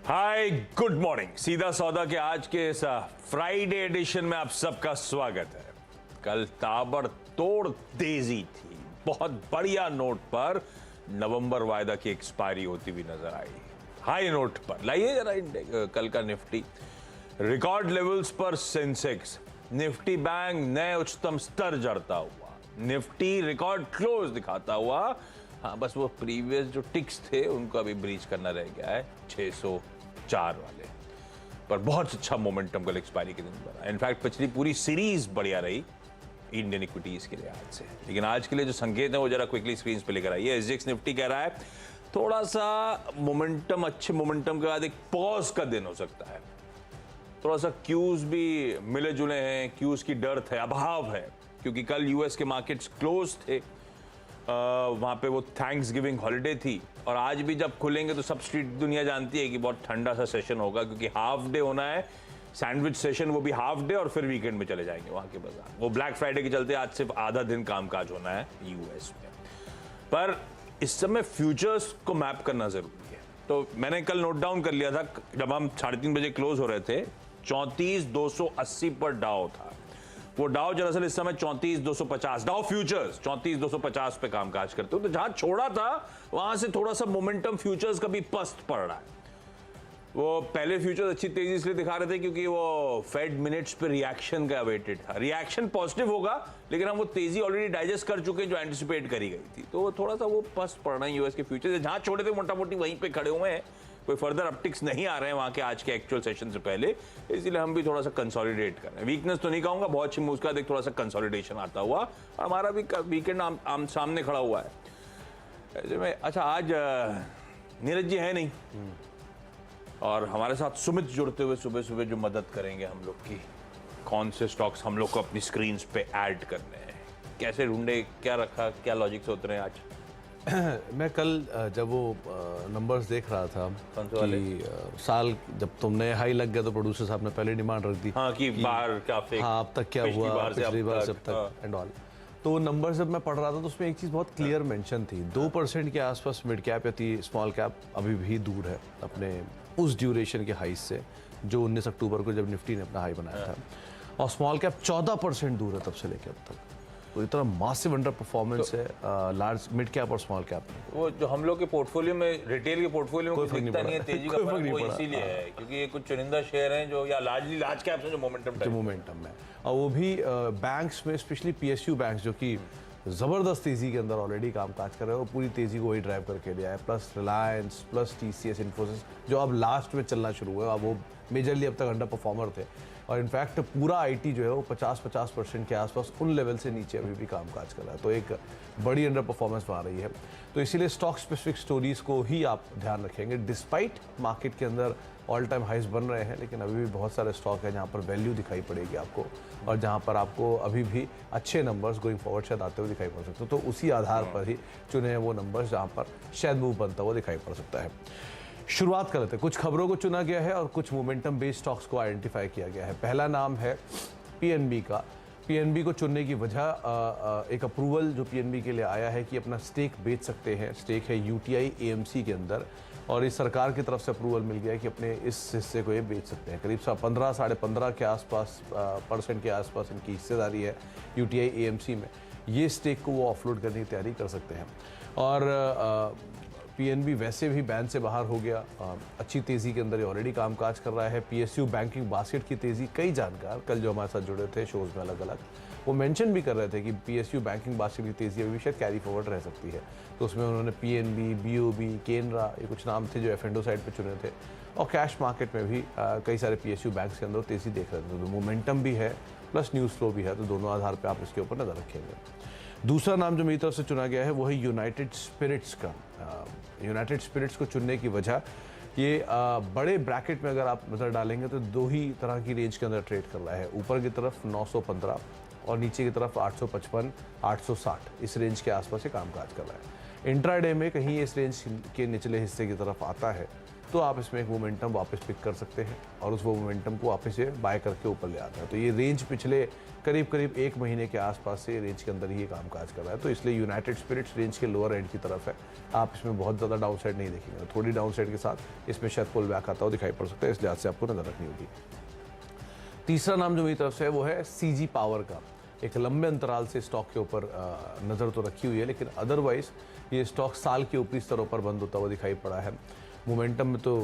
Hi good morning. सीधा सौदा के आज के इस फ्राइडे एडिशन में आप सबका स्वागत है। कल ताबड़तोड़ तेजी थी, बहुत बढ़िया नोट पर नवंबर वायदा की एक्सपायरी होती हुई नजर आई। हाई नोट पर लाइए जरा कल का निफ्टी रिकॉर्ड लेवल्स पर, सेंसेक्स निफ्टी बैंक नए उच्चतम स्तर जड़ता हुआ, निफ्टी रिकॉर्ड क्लोज दिखाता हुआ। हाँ, बस वो प्रीवियस जो टिक्स थे उनको अभी ब्रीच करना रह गया है 604 वाले पर। बहुत अच्छा मोमेंटम कल एक्सपायरी के दिन बना। इनफैक्ट पिछली पूरी सीरीज बढ़िया रही इंडियन इक्विटीज के लिहाज से। लेकिन आज के लिए जो संकेत है वो जरा क्विकली स्क्रीन पे लेकर आइए। एसजीएक्स निफ्टी कह रहा है थोड़ा सा मोमेंटम, अच्छे मोमेंटम के बाद एक पॉज का दिन हो सकता है। थोड़ा सा क्यूज भी मिले जुले हैं, क्यूज की डर्थ है, अभाव है, क्योंकि कल यूएस के मार्केट्स क्लोज थे। वहाँ पे वो थैंक्स गिविंग हॉलीडे थी और आज भी जब खुलेंगे तो सब स्ट्रीट दुनिया जानती है कि बहुत ठंडा सा सेशन होगा, क्योंकि हाफ डे होना है, सैंडविच सेशन, वो भी हाफ डे, और फिर वीकेंड में चले जाएंगे वहाँ के बाजार। वो ब्लैक फ्राइडे के चलते आज सिर्फ आधा दिन कामकाज होना है यूएस में। पर इस समय फ्यूचर्स को मैप करना जरूरी है। तो मैंने कल नोट डाउन कर लिया था, जब हम 3:30 बजे क्लोज हो रहे थे 34,280 पर डाउ था। वो डाउ दरअसल इस समय 34,250, डाउ फ्यूचर्स 34,250 पे कामकाज करते हो। तो जहां छोड़ा था वहां से थोड़ा सा मोमेंटम फ्यूचर्स का भी पस्त पड़ रहा है। वो पहले फ्यूचर्स अच्छी तेजी इसलिए दिखा रहे थे क्योंकि वो फेड मिनट्स पे रिएक्शन का अवेटेड था। रिएक्शन पॉजिटिव होगा, लेकिन हम वो तेजी ऑलरेडी डाइजेस्ट कर चुके हैं जो एंटिसिपेट करी गई थी। तो थोड़ा सा वो पस्त पड़ रहा है यूएस के फ्यूचर्स। जहां छोड़े थे मोटा मोटी वहीं पे खड़े हुए हैं, कोई फर्दर अपटिक्स नहीं आ रहे हैं वहां के आज के एक्चुअल सेशन से पहले, इसलिए हम भी थोड़ा सा कंसोलिडेट कर रहे हैं। वीकनेस तो नहीं कहूंगा, बहुत अच्छी मूव्स का देख थोड़ा सा कंसोलिडेशन आता हुआ, और हमारा भी वीकेंड आम सामने खड़ा हुआ है ऐसे में। अच्छा, आज नीरज जी है नहीं और हमारे साथ सुमित जुड़ते हुए सुबह सुबह जो मदद करेंगे हम लोग की, कौन से स्टॉक्स हम लोग को अपनी स्क्रीन पे ऐड करने हैं, कैसे ढूंढे, क्या रखा, क्या लॉजिक से उतरे आज। मैं कल जब वो नंबर्स देख रहा था कि साल जब तुमने हाई लग गया तो प्रोड्यूसर साहब ने पहले डिमांड रख दी, हाँ, कि बार क्या फेक, हाँ अब तक क्या हुआ, पिछली बार से अब तक एंड ऑल। तो नंबर्स जब मैं पढ़ रहा था तो उसमें एक चीज़ बहुत क्लियर मेंशन थी, 2% के आसपास मिड कैप या स्मॉल कैप अभी भी दूर है अपने उस ड्यूरेशन के हाई से जो 19 अक्टूबर को जब निफ्टी ने अपना हाई बनाया था, और स्मॉल कैप 14% दूर है तब से लेकर अब तक। तो इतना मासिव अंडर परफॉर्मेंस है लार्ज मिड कैप और स्मॉल कैप में। वो जो हम लोग के पोर्टफोलियो में, रिटेल के पोर्टफोलियो में दिखता नहीं है तेजी का फर्क, वो इसीलिए है क्योंकि ये कुछ चुनिंदा शेयर हैं जो या लार्जली लार्ज कैप्स हैं जो मोमेंटम में, और वो भी बैंक्स में, स्पेशली पीएसयू बैंक्स जो कि ज़बरदस्त तेज़ी के अंदर ऑलरेडी कामकाज कर रहे हैं, वो पूरी तेज़ी को वही ड्राइव करके लिया है। Plus Reliance, plus TCS, Infosys जो अब लास्ट में चलना शुरू हुआ, अब वो मेजरली अब तक अंडर परफॉर्मर थे, और इनफैक्ट पूरा आईटी जो है वो 50% के आसपास उन लेवल से नीचे अभी भी कामकाज कर रहा है। तो एक बड़ी अंडर परफॉर्मेंस आ रही है। तो इसीलिए स्टॉक स्पेसिफिक स्टोरीज को ही आप ध्यान रखेंगे। डिस्पाइट मार्केट के अंदर ऑल टाइम हाइज बन रहे हैं, लेकिन अभी भी बहुत सारे स्टॉक हैं जहाँ पर वैल्यू दिखाई पड़ेगी आपको, और जहाँ पर आपको अभी भी अच्छे नंबर्स गोइंग फॉरवर्ड शायद आते हुए दिखाई पड़ सकते हो। तो उसी आधार पर ही चुने हैं वो नंबर्स जहाँ पर शायद मूव बनता हुआ दिखाई पड़ सकता है। शुरुआत कर लेते हैं। कुछ खबरों को चुना गया है और कुछ मोमेंटम बेस्ड स्टॉक्स को आइडेंटिफाई किया गया है। पहला नाम है पीएनबी का। पीएनबी को चुनने की वजह एक अप्रूवल जो पीएनबी के लिए आया है कि अपना स्टेक बेच सकते हैं। स्टेक है यूटीआई एएमसी के अंदर, और इस सरकार की तरफ से अप्रूवल मिल गया है कि अपने इस हिस्से को ये बेच सकते हैं। करीब 15 साढ़े 15 के आसपास % के आसपास इनकी हिस्सेदारी है यूटीआई एएमसी में। ये स्टेक को वो ऑफलोड करने की तैयारी कर सकते हैं। और पीएनबी वैसे भी बैन से बाहर हो गया, अच्छी तेज़ी के अंदर ये ऑलरेडी कामकाज कर रहा है। पीएसयू बैंकिंग बास्केट की तेज़ी, कई जानकार कल जो हमारे साथ जुड़े थे शोज़ में अलग अलग, वो मेंशन भी कर रहे थे कि पीएसयू बैंकिंग बास्केट की तेज़ी अभी भी शायद कैरी फॉरवर्ड रह सकती है। तो उसमें उन्होंने पीएनबी, बीओबी, केनरा, ये कुछ नाम थे जो एफएंडो साइड पर चुने थे। और कैश मार्केट में भी कई सारे पीएसयू बैंक्स के अंदर तेज़ी देख रहे थे। तो मोमेंटम भी है प्लस न्यूज़ फ्लो भी है, तो दोनों आधार पर आप इसके ऊपर नज़र रखेंगे। दूसरा नाम जो मेरी तरफ से चुना गया है वो है यूनाइटेड स्पिरिट्स का। यूनाइटेड स्पिरिट्स को चुनने की वजह, ये बड़े ब्रैकेट में अगर आप नज़र डालेंगे तो दो ही तरह की रेंज के अंदर ट्रेड कर रहा है। ऊपर की तरफ 915 और नीचे की तरफ 855, 860, इस रेंज के आसपास ये कामकाज कर रहा है। इंट्राडे में कहीं इस रेंज के निचले हिस्से की तरफ आता है तो आप इसमें एक मोमेंटम वापस पिक कर सकते हैं और उस वो मोमेंटम को वापस ये बाय करके ऊपर ले आता है। तो ये रेंज पिछले करीब करीब 1 महीने के आसपास से रेंज के अंदर ही ये कामकाज कर रहा है। तो इसलिए यूनाइटेड स्पिरिट्स रेंज के लोअर एंड की तरफ है, आप इसमें बहुत ज़्यादा डाउन साइड नहीं देखेंगे। थोड़ी डाउन साइड के साथ इसमें शायद पुल बैक आता हुआ दिखाई पड़ सकता है, इस लिहाज से आपको नजर रखनी होगी। तीसरा नाम जो मेरी तरफ से है वो है सीजी पावर का। एक लंबे अंतराल से स्टॉक के ऊपर नज़र तो रखी हुई है, लेकिन अदरवाइज ये स्टॉक साल के ऊपरी स्तरों पर बंद होता हुआ दिखाई पड़ा है। मोमेंटम में तो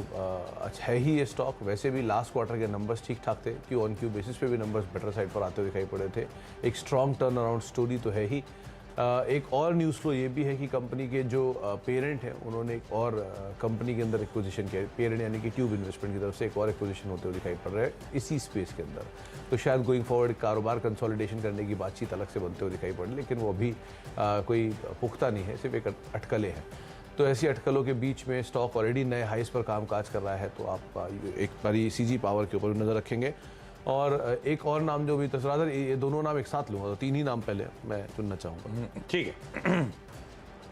अच्छा है ही ये स्टॉक। वैसे भी लास्ट क्वार्टर के नंबर्स ठीक ठाक थे, क्यू ऑन क्यू बेसिस पे भी नंबर्स बेटर साइड पर आते हुए दिखाई पड़े थे। एक स्ट्रॉन्ग टर्न अराउंड स्टोरी तो है ही। एक और न्यूज़ फ्लो ये भी है कि कंपनी के जो पेरेंट हैं उन्होंने एक और कंपनी के अंदर एक्विजिशन किया। पेरेंट यानी कि ट्यूब इन्वेस्टमेंट की तरफ से एक और एक्विजिशन होते हुए दिखाई पड़ रहा है इसी स्पेस के अंदर। तो शायद गोइंग फॉरवर्ड कारोबार कंसोलिडेशन करने की बातचीत अलग से बनते हुए दिखाई पड़ रही, लेकिन वो अभी कोई पुख्ता नहीं है, सिर्फ एक अटकलें हैं। तो ऐसी अटकलों के बीच में स्टॉक ऑलरेडी नए हाइस पर कामकाज कर रहा है, तो आप एक बारी सीजी पावर के ऊपर भी नज़र रखेंगे। और एक और नाम जो भी तस्वीर, ये दोनों नाम एक साथ लूँगा, तो 3 ही नाम पहले मैं चुनना चाहूँगा। ठीक है।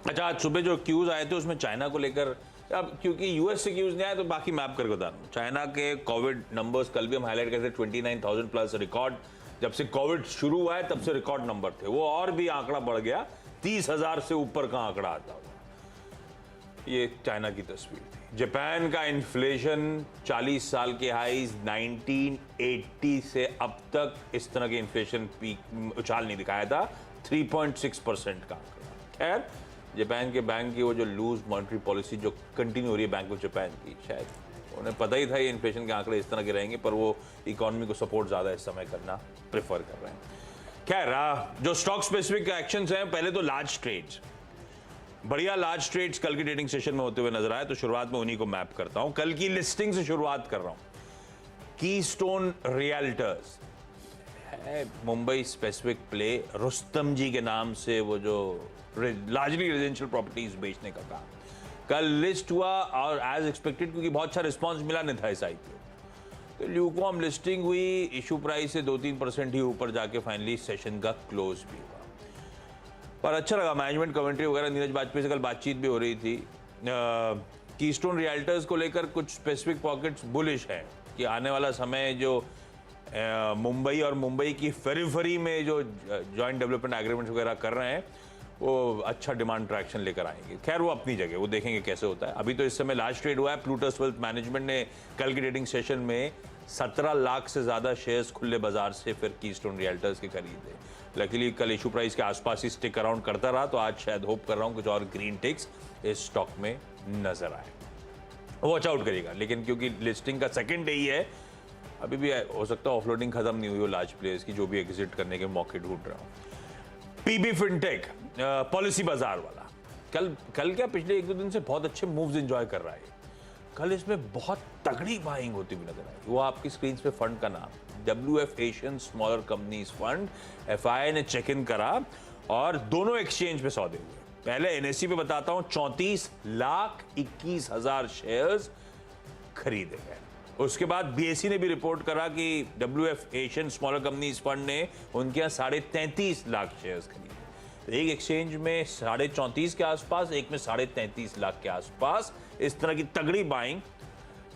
अच्छा, आज सुबह जो क्यूज आए थे उसमें चाइना को लेकर, अब क्योंकि यूएस से क्यूज नहीं आए तो बाकी मैप करके बता रहा हूँ। चाइना के कोविड नंबर्स कल भी हम हाईलाइट करते 29,000 प्लस रिकॉर्ड। जब से कोविड शुरू हुआ है तब से रिकॉर्ड नंबर थे, वो और भी आंकड़ा बढ़ गया, 30,000 से ऊपर का आंकड़ा आता हुआ। ये चाइना की तस्वीर थी। जापान का इन्फ्लेशन 40 साल के हाईज, 1980 से अब तक इस तरह के इन्फ्लेशन पीक उछाल नहीं दिखाया था, 3.6% का आंकड़ा। खैर, जापान के बैंक की वो जो लूज मॉनेटरी पॉलिसी जो कंटिन्यू हो रही है बैंक ऑफ जापान की, शायद उन्हें पता ही था ये इन्फ्लेशन के आंकड़े इस तरह के रहेंगे, पर वो इकोनॉमी को सपोर्ट ज़्यादा इस समय करना प्रेफर कर रहे हैं। खैर, जो स्टॉक स्पेसिफिक एक्शंस हैं, पहले तो लार्ज ट्रेड्स, बढ़िया लार्ज ट्रेड्स कल की ट्रेडिंग सेशन में होते हुए नजर आए, तो शुरुआत में उन्हीं को मैप करता हूं। कल की लिस्टिंग से शुरुआत कर रहा हूं। कीस्टोन रियल्टर्स है मुंबई स्पेसिफिक प्ले, रुस्तम जी के नाम से वो जो लार्जली रेजिडेंशियल प्रॉपर्टीज बेचने का काम कल लिस्ट हुआ, और एज एक्सपेक्टेड क्योंकि बहुत अच्छा रिस्पॉन्स मिला नहीं था इस आईपीओ, तो ल्यूकॉम लिस्टिंग हुई, इशू प्राइस से 2-3% ही ऊपर जाके फाइनली सेशन का क्लोज भी हुआ। पर अच्छा लगा, मैनेजमेंट कमेंट्री वगैरह, नीरज वाजपेयी से कल बातचीत भी हो रही थी। कीस्टोन रियल्टर्स को लेकर कुछ स्पेसिफिक पॉकेट्स बुलिश है कि आने वाला समय जो मुंबई और मुंबई की फेरीफरी में जो जॉइंट डेवलपमेंट एग्रीमेंट्स वगैरह कर रहे हैं वो अच्छा डिमांड ट्रैक्शन लेकर आएंगे। खैर, वो अपनी जगह, वो देखेंगे कैसे होता है। अभी तो इस समय लास्ट ट्रेड हुआ है। प्लूटस वेल्थ मैनेजमेंट ने कल की ट्रेडिंग सेशन में 17 लाख से ज़्यादा शेयर्स खुले बाजार से फिर कीस्टोन रियल्टर्स के खरीदे। लकीली कल इशू प्राइस के आसपास ही स्टिक अराउंड करता रहा, तो आज शायद होप कर रहा हूँ कुछ और ग्रीन टिक्स इस स्टॉक में नजर आए। वॉच आउट करिएगा, लेकिन क्योंकि लिस्टिंग का सेकंड डे ही है, अभी भी हो सकता है ऑफलोडिंग खत्म नहीं हुई हो लार्ज प्लेयर्स की, जो भी एग्जिट करने के मौके ढूंढ रहा हूँ। पीबी फिनटेक पॉलिसी बाजार वाला कल क्या पिछले 1-2 दिन से बहुत अच्छे मूव्स एंजॉय कर रहा है। कल इसमें बहुत तगड़ी बाइंग होती हुई नजर आई। वो आपकी स्क्रीन पे फंड का नाम WF Asian smaller companies fund, FII ने चेक इन करा और दोनों एक्सचेंज पे सौदे हुए। पहले NSE पे बताता हूं, 34,21,000 शेयर्स खरीदे गए। उसके बाद BSE ने भी रिपोर्ट करा कि WF Asian smaller companies fund ने उनके यहाँ 33.5 लाख शेयर्स खरीदे। एक एक्सचेंज में 34.5 के आसपास, एक में 33.5 लाख के आसपास इस तरह की तगड़ी बाइंग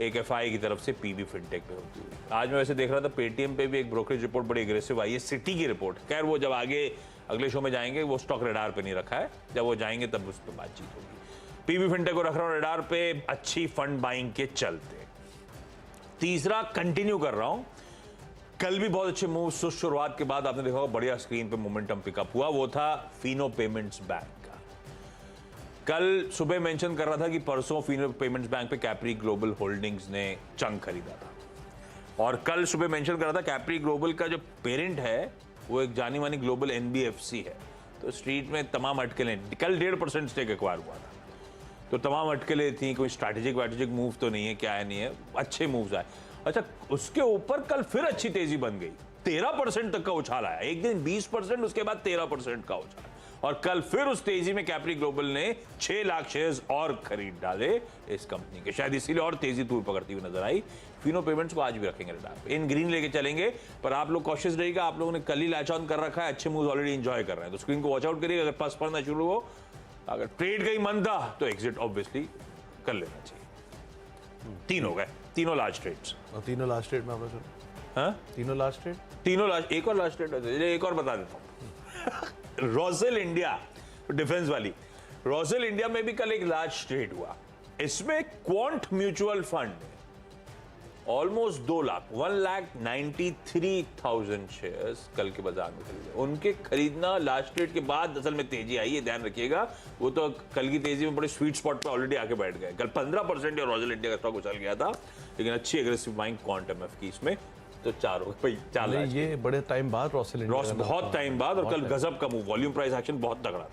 एक FII की तरफ से पीबी फिनटेक पे होती हुई। आज मैं वैसे देख रहा था पेटीएम पे भी एक ब्रोकरेज रिपोर्ट बड़ी एग्रेसिव आई है, सिटी की रिपोर्ट। खैर, वो जब आगे अगले शो में जाएंगे, वो स्टॉक रेडार पे नहीं रखा है, जब वो जाएंगे तब उस पर बातचीत होगी। पीबी फिनटेक को रख रहा हूँ रेडार पे, अच्छी फंड बाइंग के चलते। तीसरा कंटिन्यू कर रहा हूं, कल भी बहुत अच्छे मूव शुरुआत के बाद आपने देखा बढ़िया स्क्रीन पे मोमेंटम पिकअप हुआ, वो था फिनो पेमेंट्स बैंक का। कल सुबह मेंशन कर रहा था कि परसों फिनो पेमेंट्स बैंक पे कैप्री ग्लोबल होल्डिंग्स ने चंग खरीदा था, और कल सुबह मेंशन कर रहा था कैप्री ग्लोबल का जो पेरेंट है वो एक जानी मानी ग्लोबल NBFC है। तो स्ट्रीट में तमाम अटकलें, कल 1.5% स्टेक एक्वायर हुआ था, तो तमाम अटकलें थी, कोई स्ट्रैटेजिक मूव तो नहीं है, क्या है नहीं है, अच्छे मूव्स आए। अच्छा, उसके ऊपर कल फिर अच्छी तेजी बन गई, 13% तक का उछाल आया। एक दिन 20%, उसके बाद 13% का उछाल, और कल फिर उस तेजी में कैप्री ग्लोबल ने 6 लाख शेयर्स और खरीद डाले इस कंपनी के, शायद इसीलिए और तेजी तूल पकड़ती हुई नजर आई। फिनो पेमेंट्स को आज भी रखेंगे रेडार पे, इन ग्रीन लेके चलेंगे, पर आप लोग कॉशियस रहिएगा। आप लोगों ने कल ही लैच ऑन कर रखा है, अच्छे मूव्स ऑलरेडी एंजॉय कर रहे हैं, तो स्क्रीन को वॉच आउट करिए। अगर प्लस पढ़ना शुरू हो, अगर ट्रेड का ही मन था तो एग्जिट ऑब्वियसली कर लेना चाहिए। तीन हो गए, तीनों लार्ज ट्रेड्स। और तीनों लास्ट ट्रेड में आपने सुना? हाँ, तीनों लास्ट ट्रेड? तीनों लार्ज, एक और लार्ज ट्रेड है, एक और बता देता हूँ। रोसेल इंडिया, डिफेंस वाली रोसेल इंडिया में भी कल एक लार्ज ट्रेड हुआ। इसमें quant mutual fund almost 2 lakh 1,93,000 shares कल के बाजार में खरीदे। उनके खरीदना लास्ट ट्रेड के बाद असल में तेजी आई है, ध्यान रखिएगा। वो तो कल की तेजी में बड़े स्वीट स्पॉट पे ऑलरेडी आके बैठ गए। कल 15% या रोसेल इंडिया का स्टॉक उछल गया था, लेकिन अच्छी एग्रेसिव बाइंग क्वांट एमएफ की इसमें, तो 4 हो गए भाई, 4 लाख। ये बड़े टाइम बाद रोसेल इंडिया बहुत टाइम बाद, और कल गजब का मूव, वॉल्यूम प्राइस एक्शन बहुत तगड़ा था।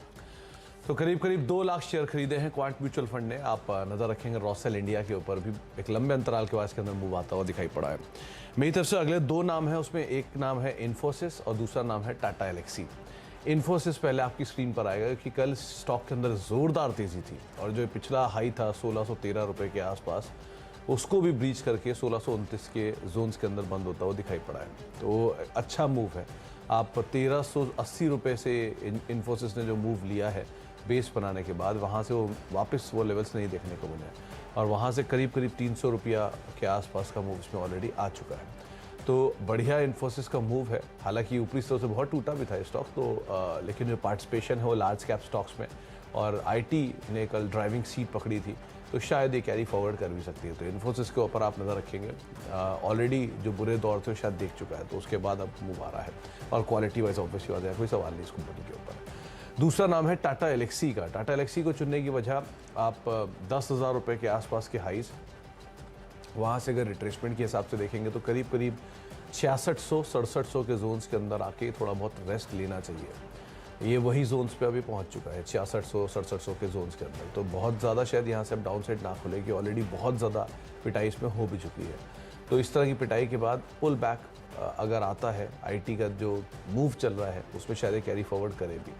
तो करीब करीब 2 लाख शेयर खरीदे हैं क्वांट म्यूचुअल फंड ने। आप नजर रखेंगे रोसेल इंडिया के ऊपर भी एक लंबे अंतराल के बाद इसके अंदर मूव आता हुआ दिखाई पड़ा है। मेरी तरफ से अगले 2 नाम हैं, उसमें एक नाम है इन्फोसिस और दूसरा नाम है टाटा एलेक्सी। इन्फोसिस पहले आपकी स्क्रीन पर आएगा कि कल स्टॉक के अंदर जोरदार तेजी थी और जो पिछला हाई था 1613 रुपए के आसपास, उसको भी ब्रीच करके 1629 के जोन्स के अंदर बंद होता हुआ दिखाई पड़ा है। तो अच्छा मूव है। आप 1380 रुपए से इन्फोसिस ने जो मूव लिया है बेस बनाने के बाद, वहाँ से वो वापस वो लेवल्स नहीं देखने को मिले और वहाँ से करीब करीब 300 रुपया के आसपास का मूव इसमें ऑलरेडी आ चुका है। तो बढ़िया इन्फोसिस का मूव है। हालांकि ऊपरी स्तर से बहुत टूटा भी था ये स्टॉक, तो लेकिन जो पार्टिसिपेशन है वो लार्ज कैप स्टॉक्स में, और आईटी ने कल ड्राइविंग सीट पकड़ी थी, तो शायद ये कैरी फॉरवर्ड कर भी सकती है। तो इन्फोसिस के ऊपर आप नज़र रखेंगे। ऑलरेडी जो बुरे दौर थे शायद देख चुका है, तो उसके बाद अब मूव आ रहा है और क्वालिटी वाइज ऑब्वियसली बात है, कोई सवाल नहीं इस कंपनी के ऊपर। दूसरा नाम है टाटा एलेक्सी का। टाटा एलेक्सी को चुनने की वजह, आप 10,000 रुपये के आसपास के हाइज, वहाँ से अगर रिट्रेसमेंट के हिसाब से देखेंगे तो करीब करीब 6600-6700 के जोन्स के अंदर आके थोड़ा बहुत रेस्ट लेना चाहिए। ये वही जोन्स पे अभी पहुँच चुका है, 6600-6700 के जोन्स के अंदर। तो बहुत ज़्यादा शायद यहाँ से अब डाउन साइड ना खुलेगी, ऑलरेडी बहुत ज़्यादा पिटाई इसमें हो भी चुकी है। तो इस तरह की पिटाई के बाद पुल बैक अगर आता है, आईटी का जो मूव चल रहा है उसमें शायद कैरी फॉरवर्ड करे भी।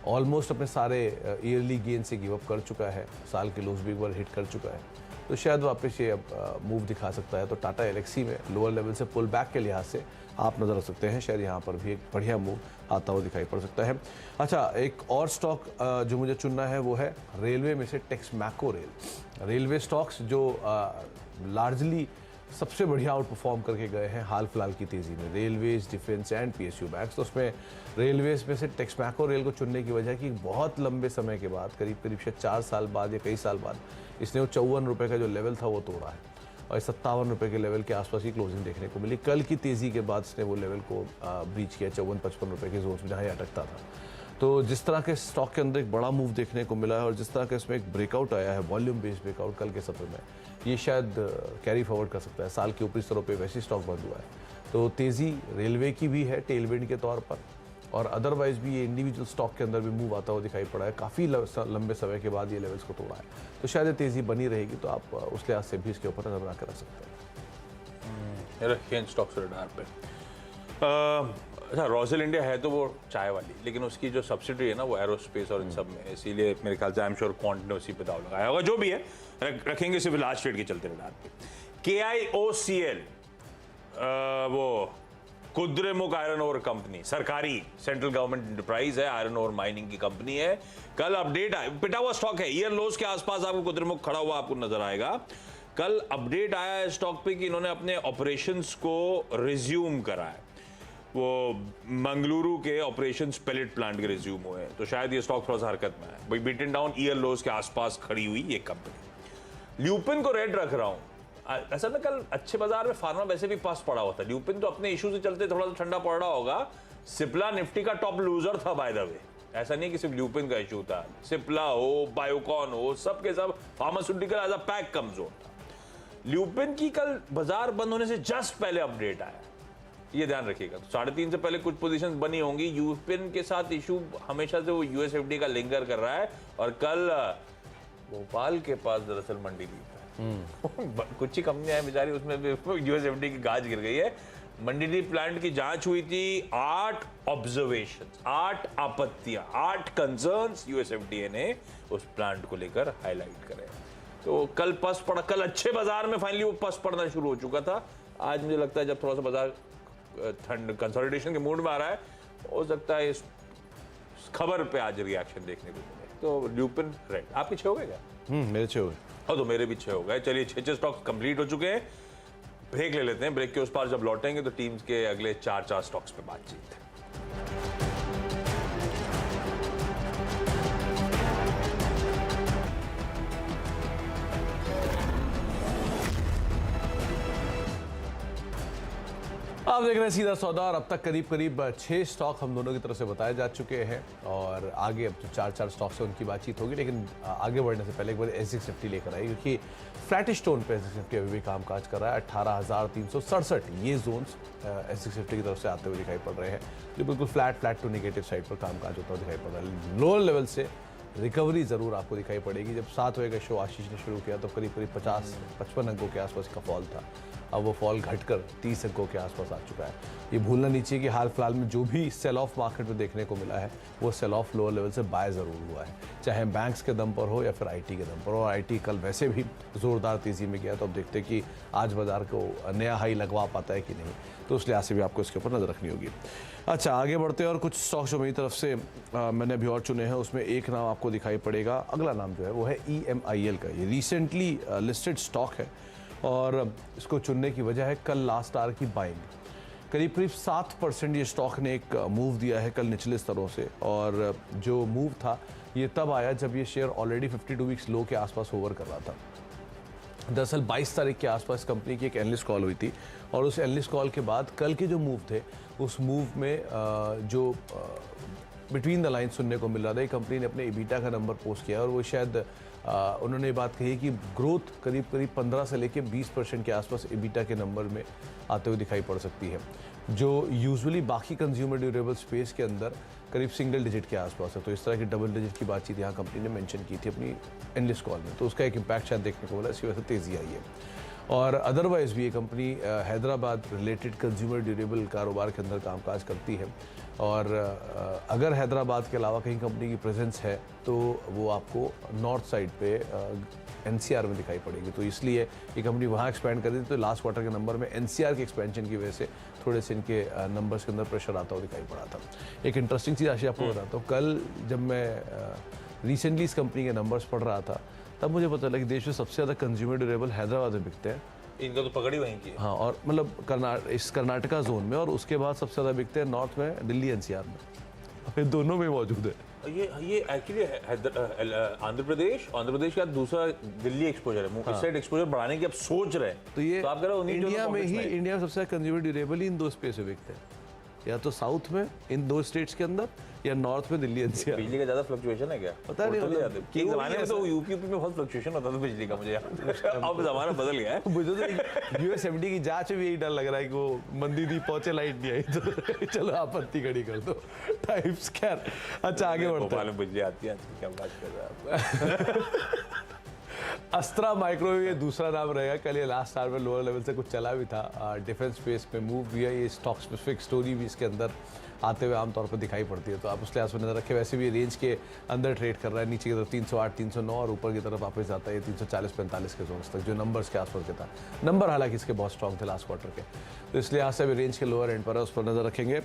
ऑलमोस्ट अपने सारे ईयरली गेन से गिव अप कर चुका है, साल के लोज भी एक बार हिट कर चुका है, तो शायद वापस ये अब मूव दिखा सकता है। तो टाटा एलेक्सी में लोअर लेवल से पुल बैक के लिहाज से आप नज़र रख सकते हैं, शायद यहाँ पर भी एक बढ़िया मूव आता हुआ दिखाई पड़ सकता है। अच्छा, एक और स्टॉक जो मुझे चुनना है वो है रेलवे में से टेक्समैको रेल। रेलवे स्टॉक्स जो लार्जली सबसे बढ़िया आउट परफॉर्म करके गए हैं हाल फिलहाल की तेज़ी में, railways, defence and PSU banks. तो उसमें रेलवेज में से टेक्समैको रेल को चुनने की वजह कि बहुत लंबे समय के बाद, करीब करीब शायद 4 साल बाद या कई साल बाद, इसने वो 54 रुपये का जो लेवल था वो तोड़ा है और 57 रुपये के लेवल के आसपास की क्लोजिंग देखने को मिली। कल की तेज़ी के बाद इसने वो लेवल को ब्रीच किया 54-55 रुपये के जोन में जहाँ ये अटकता था। तो जिस तरह के स्टॉक के अंदर एक बड़ा मूव देखने को मिला है और जिस तरह का इसमें एक ब्रेकआउट आया है, वॉल्यूम बेस्ड ब्रेकआउट कल के सत्र में, ये शायद कैरी फॉरवर्ड कर सकता है। साल के ऊपरी स्तरों पे वैसे स्टॉक बंद हुआ है, तो तेज़ी रेलवे की भी है टेलविंड के तौर पर, और अदरवाइज भी ये इंडिविजुअल स्टॉक के अंदर भी मूव आता हुआ दिखाई पड़ा है। काफ़ी लंबे समय के बाद ये लेवल्स को तोड़ा है, तो शायद ये तेज़ी बनी रहेगी। तो आप उस लिहाज से भी इसके ऊपर नजर बना कर रख सकते हैं। रखिए स्टॉक रडार पे। अच्छा, रोसेल इंडिया है तो वो चाय वाली, लेकिन उसकी जो सब्सिडी है ना वो एरोस्पेस और इन सब में, इसीलिए मेरे ख्याल से आई एम श्योर क्वांट ने उसी पे दाव लगाया होगा। जो भी है रखेंगे सिर्फ लास्ट ट्रेड के चलते रडार पे। KIOCL, वो कुद्रेमुख आयरन ओर कंपनी, सरकारी सेंट्रल गवर्नमेंट एंटरप्राइज है, आयरन ओर माइनिंग की कंपनी है। कल अपडेट आया, पिटा हुआ स्टॉक है, ईयर लोस के आसपास आपको कुद्रेमुख खड़ा हुआ आपको नजर आएगा। कल अपडेट आया है स्टॉक पे कि इन्होंने अपने ऑपरेशंस को रिज्यूम करा है। वो मंगलुरु के ऑपरेशंस पैलेट प्लांट के रिज्यूम हुए हैं, तो शायद ये स्टॉक थोड़ा सा हरकत में है। भाई बीटन डाउन ईयर लोस के आसपास खड़ी हुई ये कंपनी। ल्यूपिन को रेड रख रहा हूं। असल में कल अच्छे बाजार में फार्मा वैसे भी पास पड़ा हुआ था। ल्यूपिन तो अपने इशू से चलते थोड़ा सा ठंडा पड़ रहा होगा। सिप्ला निफ्टी का टॉप लूजर था बाय द वे, ऐसा नहीं कि सिर्फ ल्यूपिन का इशू था। सिप्ला हो, बायोकॉन हो, सब के सब फार्मास्यूटिकल एज अ पैक कमजोर था। ल्यूपिन की कल बाजार बंद होने से जस्ट पहले अपडेट आया, ये ध्यान रखिएगा। तो 3.5 से पहले कुछ पोजीशंस बनी होंगी। ल्यूपिन के साथ इशू हमेशा से वो यूएसएफडी का लिंगर कर रहा है, और कल भोपाल के पास दरअसल मंडी लीप है। कुछ ही कंपनियां हैं बेचारी, उसमें भी यूएसएफडी की गाज गिर गई है। मंडीदीप प्लांट की जांच हुई थी, 8 ऑब्जर्वेशंस, 8 आपत्तियां, 8 कंसर्न्स यूएसएफडीए ने उस प्लांट को लेकर हाईलाइट करे। तो कल पस पड़ा, कल अच्छे बाजार में फाइनली वो पस पड़ना शुरू हो चुका था। आज मुझे लगता है जब थोड़ा सा बाजार ठंड कंसोलिडेशन के मूड में आ रहा है, हो सकता है इस खबर पे आज रिएक्शन देखने को मिले। तो ल्यूपिन रेड आपके 6 हो गए क्या? मेरे 6 हो गए। हाँ तो मेरे भी 6 हो गए। चलिए 6 स्टॉक्स कंप्लीट हो चुके हैं। ब्रेक ले लेते हैं, ब्रेक के उस पार जब लौटेंगे तो टीम्स के अगले 4 स्टॉक्स पे बातचीत। आप देख रहे हैं सीधा सौदा और अब तक करीब 6 स्टॉक हम दोनों की तरफ से बताए जा चुके हैं और आगे अब जो 4 स्टॉक्स हैं उनकी बातचीत होगी, लेकिन आगे बढ़ने से पहले एक बार एसएक्स निफ्टी लेकर आई, क्योंकि फ्लैटिश टोन पे एसएक्स निफ्टी अभी भी कामकाज कर रहा है। 18,367 ये जोन्स एसएक्स निफ्टी की तरफ से आते हुए दिखाई पड़ रहे हैं, जो बिल्कुल फ्लैट टू नेगेटिव साइड पर कामकाज होता हुआ दिखाई पड़ रहा है। लोअर लेवल से रिकवरी जरूर आपको दिखाई पड़ेगी। जब 7 बजे का शो आशीष ने शुरू किया तो करीब 50-55 अंकों के आसपास का फॉल था। अब वो फॉल घटकर 30 अंकों के आसपास आ चुका है। ये भूलना नहीं चाहिए कि हाल फिलहाल में जो भी सेल ऑफ मार्केट में देखने को मिला है वो सेल ऑफ लोअर लेवल से बाय ज़रूर हुआ है, चाहे बैंक्स के दम पर हो या फिर आईटी के दम पर। और आईटी कल वैसे भी ज़ोरदार तेज़ी में गया, तो अब देखते हैं कि आज बाजार को नया हाई लगवा पाता है कि नहीं, तो उस लिहाज से भी आपको इसके ऊपर नज़र रखनी होगी। अच्छा, आगे बढ़ते हैं और कुछ स्टॉक्स जो मेरी तरफ से मैंने अभी और चुने हैं, उसमें एक नाम आपको दिखाई पड़ेगा। अगला नाम जो है वो है EMIL का। ये रिसेंटली लिस्टेड स्टॉक है और इसको चुनने की वजह है कल लास्ट आवर की बाइंग। करीब 7% ये स्टॉक ने एक मूव दिया है कल निचले स्तरों से, और जो मूव था ये तब आया जब ये शेयर ऑलरेडी 52 वीक्स लो के आसपास होवर कर रहा था। दरअसल 22 तारीख के आसपास कंपनी की एक एनालिस्ट कॉल हुई थी और उस एनालिस्ट कॉल के बाद कल के जो मूव थे उस मूव में जो बिटवीन द लाइन सुनने को मिल रहा था, कंपनी ने अपने EBITDA का नंबर पोस्ट किया और वो शायद उन्होंने ये बात कही कि ग्रोथ करीब 15 से लेके 20% के आसपास EBITDA के नंबर में आते हुए दिखाई पड़ सकती है, जो यूजुअली बाकी कंज्यूमर ड्यूरेबल स्पेस के अंदर करीब सिंगल डिजिट के आसपास है। तो इस तरह की डबल डिजिट की बातचीत यहाँ कंपनी ने मेंशन की थी अपनी एनालिस्ट कॉल में, तो उसका एक इम्पैक्ट शायद देखने को मिला, इसकी वजह से तेज़ी आई है। और अदरवाइज़ भी ये company Hyderabad related consumer durable कारोबार के अंदर कामकाज करती है, और अगर हैदराबाद के अलावा कहीं कंपनी की प्रेजेंस है तो वो आपको नॉर्थ साइड पे NCR में दिखाई पड़ेगी। तो इसलिए ये कंपनी वहाँ एक्सपेंड कर रही थी, तो लास्ट क्वार्टर के नंबर में NCR के एक्सपेंशन की वजह से थोड़े से इनके नंबर्स के अंदर प्रेशर आता हुआ दिखाई पड़ा था। एक इंटरेस्टिंग चीज़ आशी आपको बताता हूँ, कल जब मैं रिसेंटली इस कंपनी के नंबर्स पढ़ रहा था तब मुझे पता लगा कि देश में सबसे ज़्यादा कंज्यूमर ड्यूरेबल हैदराबाद में बिकते हैं। इनका तो पकड़ी वहीं की। हाँ, और मतलब इस कर्नाटका जोन में, और उसके बाद सबसे ज़्यादा बिकते हैं नॉर्थ में, दिल्ली NCR में, ये दोनों में मौजूद है। ये एक्चुअली आंध्र प्रदेश का दूसरा दिल्ली एक्सपोजर है। इस साइड एक्सपोजर बढ़ाने की आप सोच रहे हैं, तो ये आप कह रहे हो इंडिया में सबसे ज्यादा कंज्यूमर ड्यूरेबल इन 2 स्पेस में बिकते हैं, या तो साउथ में इन 2 स्टेट्स के अंदर, या नॉर्थ में दिल्ली NCR। बिजली का ज्यादा फ्लक्चुएशन है क्या? पता नहीं, एक जमाने में तो यूपी में बहुत फ्लक्चुएशन होता था बिजली का, मुझे अब जमाना बदल गया है। मुझे तो US-70 की जांच में यही डर लग रहा है कि वो मंदी दी पहुंचे, लाइट नहीं आई तो चलो आपत्ति खड़ी कर दो टाइप्स। खैर, अच्छा आगे बढ़ते हैं। बिजली आती है, क्या बात कर रहे हैं अस्त्रा माइक्रोवेव ये दूसरा नाम रहेगा। कल ये लास्ट आवर में लोअर लेवल से कुछ चला भी था, डिफेंस स्पेस में मूव भी है। ये स्टॉक स्पेसिफिक स्टोरी भी इसके अंदर आते हुए आमतौर पर दिखाई पड़ती है, तो आप उस लिहाज पर नजर रखें। वैसे भी रेंज के अंदर ट्रेड कर रहा है, नीचे की तरफ 308, 309 और ऊपर की तरफ वापस जाता है 340-45 के जोन्स तक, जो नंबर्स के आसपास के था। नंबर हालांकि इसके बहुत स्ट्रॉन्ग थे लास्ट क्वार्टर के, तो इसलिए यहाँ से अभी रेंज के लोअर एंड पर है, उस पर नजर रखेंगे।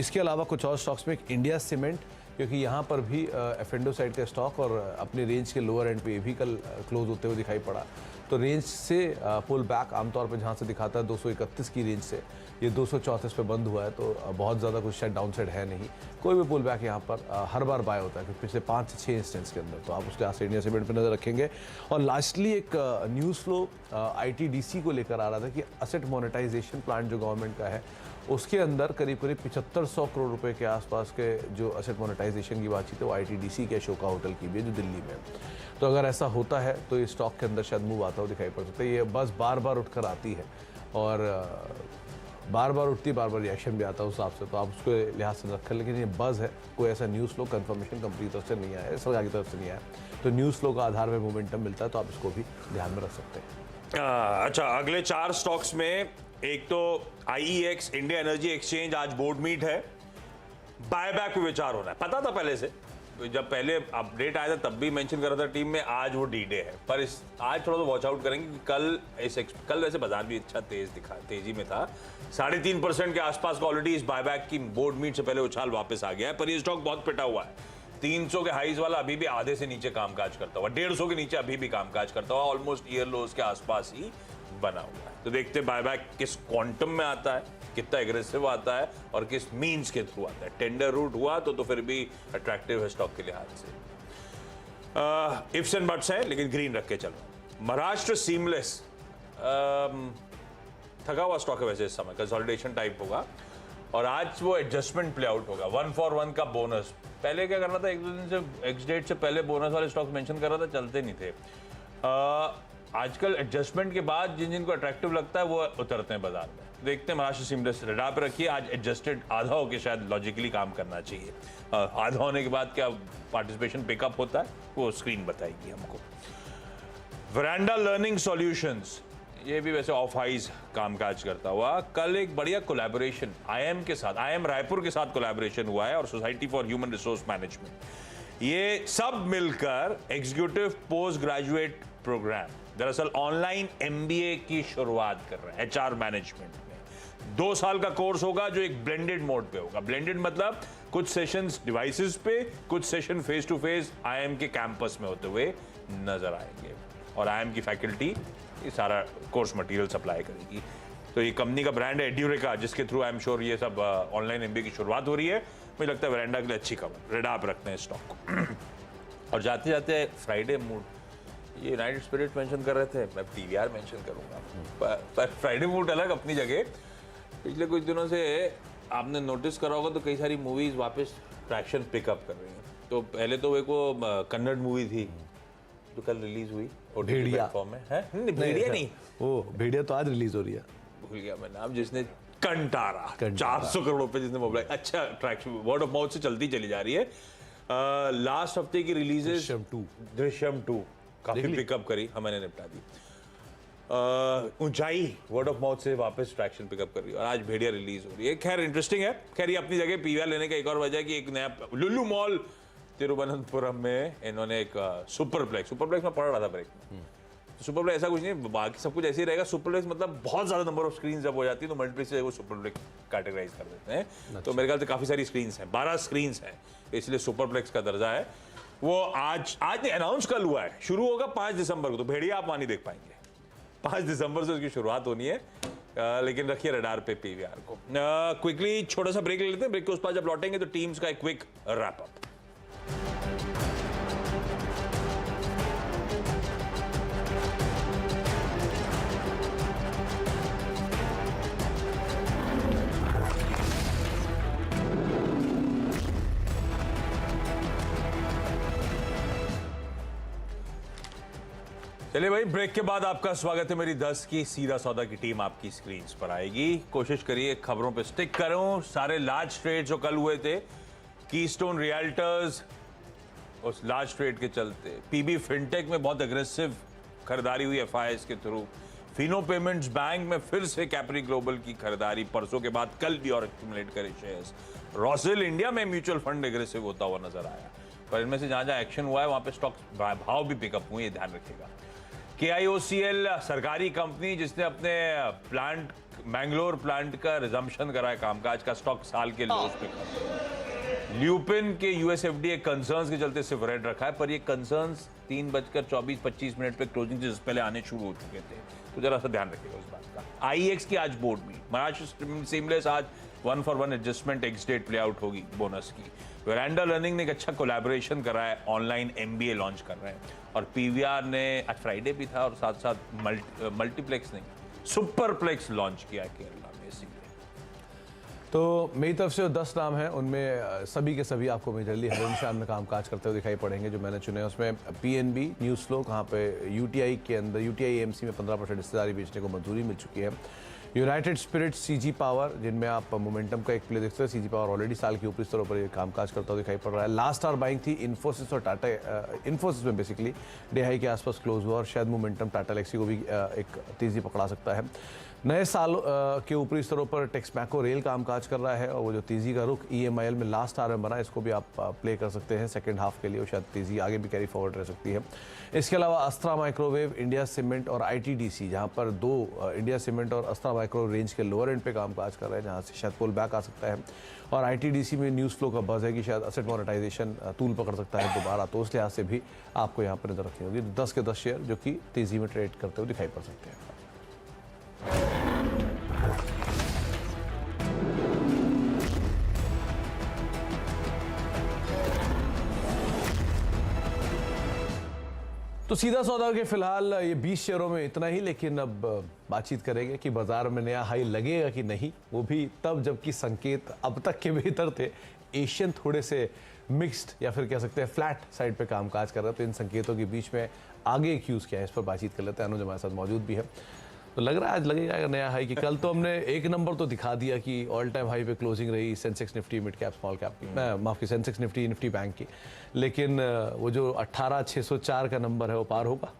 इसके अलावा कुछ और स्टॉक्स में इंडिया सीमेंट, क्योंकि यहाँ पर भी एफेंडो साइड का स्टॉक और अपने रेंज के लोअर एंड पे भी कल क्लोज होते हुए दिखाई पड़ा, तो रेंज से पुल बैक आमतौर पर जहाँ से दिखाता है 231 की रेंज से ये 234 पे बंद हुआ है, तो बहुत ज़्यादा कुछ शायद डाउन साइड है नहीं। कोई भी पुल बैक यहाँ पर हर बार बाय होता है, क्योंकि पिछले 5 से 6 इंस्टेंस के अंदर, तो आप उसके आज से इंडिया सीमेंट पर नजर रखेंगे। और लास्टली एक न्यूज़ फ्लो ITDC को लेकर आ रहा था कि असेट मोनेटाइजेशन प्लान जो गवर्नमेंट का है उसके अंदर करीब 7500 करोड़ रुपए के आसपास के जो असेट मोनेटाइजेशन की बातचीत है वो ITDC के अशोका होटल की भी है, जो दिल्ली में है। तो अगर ऐसा होता है तो ये स्टॉक के अंदर शायद मूव आता हुआ दिखाई पड़ सकता है। ये बस बार बार उठकर आती है और बार बार उठती है, बार बार रिएक्शन भी आता है उस हिसाब से, तो आप उसको लिहाज से रखें। लेकिन ये बज़ है, कोई ऐसा न्यूज़ फ्लो कंफर्मेशन कंपनी की तरफ से नहीं आया है, सरकार की तरफ से नहीं आया, तो न्यूज़ फ्लो का आधार में मोमेंटम मिलता है, तो आप इसको भी ध्यान में रख सकते हैं। अच्छा, अगले 4 स्टॉक्स में एक तो IEX इंडिया एनर्जी एक्सचेंज, आज बोर्ड मीट है, बायबैक पे विचार होना है, पता था पहले से, जब पहले अपडेट आया था तब भी मेंशन कर रहा था टीम में, आज वो डी डे है। पर आज थोड़ा सा वॉच आउट करेंगे कि कल वैसे बाजार भी अच्छा तेजी में था। 3.5% के आसपास का ऑलरेडी इस बायबैक की बोर्ड मीट से पहले उछाल वापस आ गया है। पर ये स्टॉक बहुत पिटा हुआ है। 300 के हाईज वाला अभी भी आधे से नीचे कामकाज करता हुआ, 150 के नीचे अभी भी कामकाज करता हुआ, ऑलमोस्ट ईयर लोज के आसपास ही बना हुआ है। तो देखते हैं बायबैक किस क्वांटम में आता है, कितना एग्रेसिव आता है और किस मीन्स के थ्रू आता है। टेंडर रूट हुआ तो फिर भी अट्रैक्टिव है स्टॉक के लिहाज से। इफ्स एंड बट्स है, लेकिन ग्रीन रख के चलो। महाराष्ट्र सीमलेस थका हुआ स्टॉक है वैसे इस समय, कंसोलिडेशन टाइप होगा और आज वो एडजस्टमेंट प्ले आउट होगा। 1 for 1 का बोनस। पहले क्या करना था, एक दो दिन से एक्स डेट से पहले बोनस वाले स्टॉक मेंशन कर रहा था, चलते नहीं थे। आजकल एडजस्टमेंट के बाद जिन जिनको अट्रैक्टिव लगता है वो उतरते हैं बाजार में। देखते हैं महाराष्ट्र सीमलेस रडार पे रखिए। आज एडजस्टेड आधा होके शायद लॉजिकली काम करना चाहिए। आधा होने के बाद क्या पार्टिसिपेशन पिकअप होता है वो स्क्रीन बताएगी हमको। वेरांडा लर्निंग सॉल्यूशंस, ये भी वैसे ऑफ हाइज कामकाज करता हुआ। कल एक बढ़िया कोलैबोरेशन आईएम के साथ, आईएम रायपुर के साथ कोलैबोरेशन हुआ है और society for human resource management, ये सब मिलकर एग्जीक्यूटिव पोस्ट ग्रेजुएट प्रोग्राम, दरअसल ऑनलाइन एमबीए की शुरुआत कर रहे हैं एचआर मैनेजमेंट में। 2 साल का कोर्स होगा जो एक ब्लेंडेड मोड पे होगा। ब्लेंडेड मतलब कुछ सेशंस डिवाइसेस पे, कुछ session face to face IIM के कैंपस में होते हुए नजर आएंगे और आईएम की फैकल्टी ये सारा कोर्स मटेरियल सप्लाई करेगी। तो ये कंपनी का ब्रांड है एड्यूरेका, जिसके थ्रू आई एम श्योर ये सब ऑनलाइन एमबीए की शुरुआत हो रही है। मुझे लगता है वेरांडा के लिए अच्छी खबर, रेडा आप रखते हैं स्टॉक को। और जाते जाते फ्राइडे मूड, ये यूनाइटेड स्पिरिट मेंशन कर रहे थे, मैं पीवीआर मेंशन करूंगा। पर फ्राइडे मूड अलग अपनी जगह। पिछले कुछ दिनों से आपने नोटिस करा होगा तो कई सारी मूवीज वापस ट्रैक्शन पिकअप कर रही हैं। तो पहले तो एक वो कन्नड़ मूवी थी जो कल रिलीज हुई ओटीटी प्लेटफॉर्म में, है भेड़िया नहीं, वो भेड़िया तो आज रिलीज हो रही है, भूल गया मैं नाम, जिसने कंटारा 400 करोड़ रुपए जिसने मोबाइल, अच्छा ट्रैक्शन वर्ड ऑफ माउथ से चलती चली जा रही है। लास्ट हफ्ते की रिलीजेस दृश्यम 2 काफी पिकअप करी, मैंने निपटा दी। ऊंचाई वर्ड ऑफ माउथ से वापस ट्रैक्शन पिकअप कर रही है और आज भेड़िया रिलीज हो रही है। खैर इंटरेस्टिंग है। खैर ये अपनी जगह पीवीआर लेने का एक और वजह है कि एक नया लुलु मॉल तिरुवनंतपुरम में इन्होंने एक सुपरप्लेक्स में पढ़ रहा था ब्रेक में। तो सुपरप्लेक्स ऐसा कुछ नहीं, बाकी सब कुछ ऐसे ही रहेगा। सुपरप्लेक्स मतलब बहुत ज्यादा नंबर ऑफ स्क्रीन जब हो जाती है तो मल्टीप्लेक्स से वो सुपरप्लेक्स कैटेगराइज कर देते हैं। तो मेरे ख्याल से काफी सारी स्क्रीन हैं, 12 स्क्रीन हैं, इसलिए सुपरप्लेक्स का दर्जा है। वो आज नहीं, अनाउंस कल हुआ है, शुरू होगा 5 दिसंबर को। तो भेड़िया आप वहां नहीं देख पाएंगे, 5 दिसंबर से उसकी शुरुआत होनी है। लेकिन रखिए रडार पे पीवीआर को। क्विकली छोटा सा ब्रेक ले लेते हैं, ब्रेक के उस पास जब लौटेंगे तो टीम्स का एक क्विक रैप अप। चलिए भाई, ब्रेक के बाद आपका स्वागत है। मेरी 10 की सीधा सौदा की टीम आपकी स्क्रीन पर आएगी। कोशिश करिए खबरों पे स्टिक करूं। सारे लार्ज ट्रेड जो कल हुए थे, कीस्टोन रियल्टर्स उस लार्ज ट्रेड के चलते, पीबी फिनटेक में बहुत एग्रेसिव खरीदारी हुई एफआईएस के थ्रू, फिनो पेमेंट्स बैंक में फिर से कैप्री ग्लोबल की खरीदारी परसों के बाद कल भी और एक्यूमुलेट करे शेयर्स। रॉसेल इंडिया में म्यूचुअल फंड एग्रेसिव होता हुआ नजर आया। पर इनमें से जहां जहां एक्शन हुआ है वहां पे स्टॉक भाव भी पिकअप हुए, ध्यान रखिएगा। KIOCL सरकारी कंपनी जिसने अपने प्लांट मैंगलोर प्लांट का रिजम्पशन कराया कामकाज का, स्टॉक साल के लोज पे। ल्यूपिन के यूएसएफडीए कंसर्न्स के चलते सिर्फ रेड रखा है, पर ये कंसर्न्स 3:24-25 पे क्लोजिंग से पहले आने शुरू हो चुके थे, तो जरा सा ध्यान रखिएगा उस बात का। IEX की आज बोर्ड में, महाराष्ट्र सीमलेस आज 1 for 1 adjustment ex date play out होगी बोनस की। वेरांडा लर्निंग ने एक अच्छा कोलैबोरेशन करा है, ऑनलाइन एमबीए लॉन्च कर रहे हैं। और पीवीआर ने आज फ्राइडे भी था और साथ साथ मल्टीप्लेक्स नहीं सुपरप्लेक्स लॉन्च किया केरला में। इसीलिए तो मेरी तरफ से जो 10 नाम हैं उनमें सभी के सभी आपको मेजरली हरिन शाम में कामकाज करते हुए दिखाई पड़ेंगे। जो मैंने चुने उसमें पीएनबी न्यूज़ फ्लो, कहाँ पे यूटीआई के अंदर यूटीआई एएमसी में 15% हिस्सेदारी बेचने को मंजूरी मिल चुकी है। यूनाइटेड स्पिरिट, सीजी पावर, जिनमें आप मोमेंटम का एक प्ले देखते हैं। सीजी पावर ऑलरेडी साल के ऊपरी स्तरों पर ये कामकाज करता हुआ दिखाई पड़ रहा है। लास्ट आवर बाइंग थी इन्फोसिस और टाटा। इन्फोसिस में बेसिकली डे हाई के आसपास क्लोज हुआ और शायद मोमेंटम टाटा एलेक्सी को भी एक तेज़ी पकड़ा सकता है। नए साल के ऊपरी स्तरों पर टेक्समैको रेल कामकाज कर रहा है और वो जो तेज़ी का रुख EMIL में लास्ट आवर में बना, इसको भी आप प्ले कर सकते हैं सेकंड हाफ के लिए, और शायद तेज़ी आगे भी कैरी फॉरवर्ड रह सकती है। इसके अलावा अस्त्रा माइक्रोवेव, इंडिया सीमेंट और ITDC, जहां पर दो इंडिया सीमेंट और अस्त्रा माइक्रोवेव रेंज के लोअर एंड पे कामकाज कर रहे हैं, जहां से शायद पुल बैक आ सकता है। और ITDC में न्यूज़ फ्लो का बज़ है कि शायद असेट मोनेटाइजेशन तूल पकड़ सकता है दोबारा, तो उस लिहाज से भी आपको यहाँ पर नजर रखनी होगी। 10 के 10 शेयर जो कि तेज़ी में ट्रेड करते हुए दिखाई पड़ सकते हैं। तो सीधा सौदा के फिलहाल ये 20 शेयरों में इतना ही, लेकिन अब बातचीत करेंगे कि बाजार में नया हाई लगेगा कि नहीं, वो भी तब जबकि संकेत अब तक के बेहतर थे। एशियन थोड़े से मिक्स्ड या फिर कह सकते हैं फ्लैट साइड पे कामकाज कर रहा है, तो इन संकेतों के बीच में आगे क्यूज क्या है, इस पर बातचीत कर लेते हैं। अनुज हमारे साथ मौजूद भी है। तो लग रहा है आज लगेगा नया हाई कि कल तो हमने एक नंबर तो दिखा दिया कि ऑल टाइम हाई पे क्लोजिंग रही Sensex Nifty mid cap small cap की, माफ की सेंसेक्स निफ्टी बैंक की, लेकिन वो जो 18,604 का नंबर है वो पार होगा।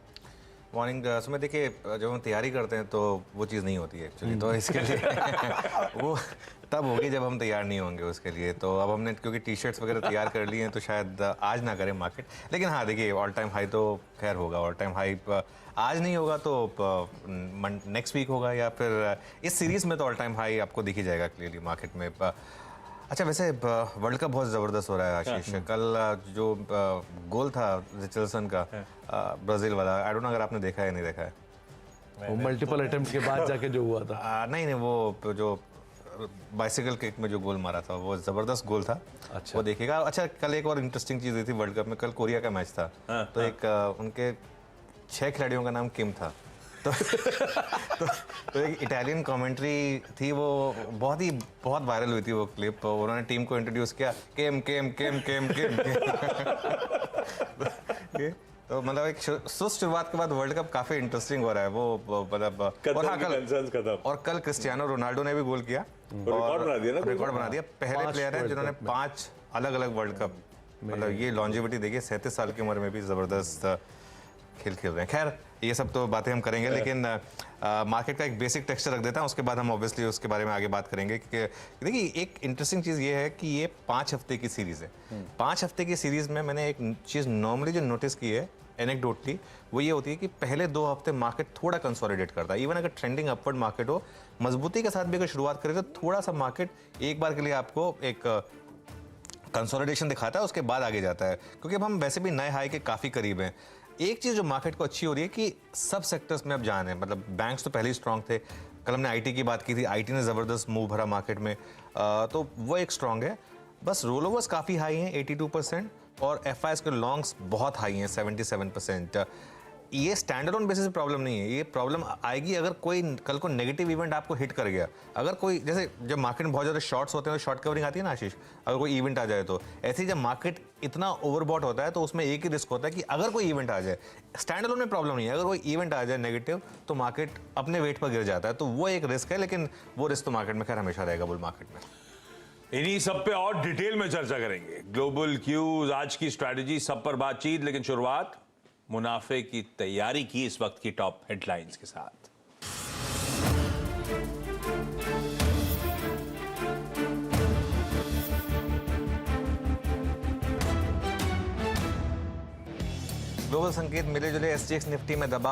मॉर्निंग सुबह देखिए, जब हम तैयारी करते हैं तो वो चीज़ नहीं होती है एक्चुअली, तो इसके लिए वो तब होगी जब हम तैयार नहीं होंगे उसके लिए। तो अब हमने क्योंकि टी शर्ट्स वगैरह तैयार कर लिए हैं तो शायद आज ना करें मार्केट, लेकिन हाँ देखिए ऑल टाइम हाई तो खैर होगा। ऑल टाइम हाई आज नहीं होगा तो नेक्स्ट वीक होगा, या फिर इस सीरीज़ में तो ऑल टाइम हाई आपको दिख ही जाएगा क्लियरली मार्केट में। अच्छा, वैसे वर्ल्ड कप बहुत ज़बरदस्त हो रहा है आशीष। कल जो गोल था रिचर्डसन का ब्राज़ील वाला, आई डोंट नो अगर आपने देखा है या नहीं देखा है। वो मल्टीपल अटेम्प्ट के बाद जाके जो हुआ था, नहीं वो जो बाइसिकल किक में जो गोल मारा था वो ज़बरदस्त गोल था। अच्छा। वो देखिएगा। अच्छा, कल एक और इंटरेस्टिंग चीज़ हुई थी वर्ल्ड कप में। कल कोरिया का मैच था, तो एक उनके 6 खिलाड़ियों का नाम किम था। तो एक इटालियन कमेंट्री थी, वो बहुत वायरल हुई थी वो क्लिप। उन्होंने टीम को इंट्रोड्यूस किया, केम केम केम केम केम तो मतलब एक सुस्त शुरुआत के बाद वर्ल्ड कप काफी इंटरेस्टिंग हो रहा है वो मतलब। और हाँ, कल क्रिस्टियानो रोनाल्डो ने भी गोल किया, रिकॉर्ड बना दिया। पहले प्लेयर हैं जिन्होंने 5 अलग अलग वर्ल्ड कप, मतलब ये लॉन्जिविटी देखिए, 37 साल की उम्र में भी जबरदस्त खेल रहे हैं। खैर ये सब तो बातें हम करेंगे, लेकिन मार्केट का एक बेसिक टेक्सचर रख देता है, उसके बाद हम ऑब्वियसली उसके बारे में आगे बात करेंगे। क्योंकि देखिए एक इंटरेस्टिंग चीज़ ये है कि ये 5 हफ्ते की सीरीज़ है। 5 हफ्ते की सीरीज़ में मैंने एक चीज़ नॉर्मली जो नोटिस की है एनेक्डोटली, वो ये होती है कि पहले 2 हफ्ते मार्केट थोड़ा कंसोलिडेट करता है। इवन अगर ट्रेंडिंग अपवर्ड मार्केट हो, मजबूती के साथ भी अगर शुरुआत करे तो थोड़ा सा मार्केट एक बार के लिए आपको एक कंसोलिडेशन दिखाता है, उसके बाद आगे जाता है। क्योंकि अब हम वैसे भी नए हाई के काफ़ी करीब हैं। एक चीज़ जो मार्केट को अच्छी हो रही है कि सब सेक्टर्स में अब जान है, मतलब बैंक्स तो पहले ही स्ट्रांग थे। कल हमने आईटी की बात की थी, आईटी ने ज़बरदस्त मूव भरा मार्केट में, तो वो एक स्ट्रांग है। बस रोल ओवर्स काफ़ी हाई हैं 82%, और एफआईएस के लॉन्ग्स बहुत हाई हैं 77%। ये स्टैंड अलोन बेसिस प्रॉब्लम नहीं है, ये प्रॉब्लम आएगी अगर कोई कल को नेगेटिव इवेंट आपको हिट कर गया। अगर कोई, जैसे जब मार्केट में बहुत ज़्यादा शॉर्ट्स होते हैं तो शॉर्ट कवरिंग आती है ना आशीष, अगर कोई इवेंट आ जाए तो ऐसे ही जब मार्केट इतना ओवरबॉट होता है तो उसमें एक ही रिस्क होता है कि अगर कोई इवेंट आ जाए, स्टैंड अलोन में प्रॉब्लम नहीं है, अगर कोई इवेंट आ जाए नेगेटिव तो मार्केट अपने वेट पर गिर जाता है, तो वो एक रिस्क है। लेकिन वो रिस्क तो मार्केट में खैर हमेशा रहेगा बुल मार्केट में। इन्हीं सब पे और डिटेल में चर्चा करेंगे। ग्लोबल क्यूज, आज की स्ट्रैटेजी, सब पर बातचीत, लेकिन शुरुआत मुनाफे की तैयारी की इस वक्त की टॉप हेडलाइंस के साथ। ग्लोबल संकेत मिले जुले, एसजीएक्स निफ्टी में दबाव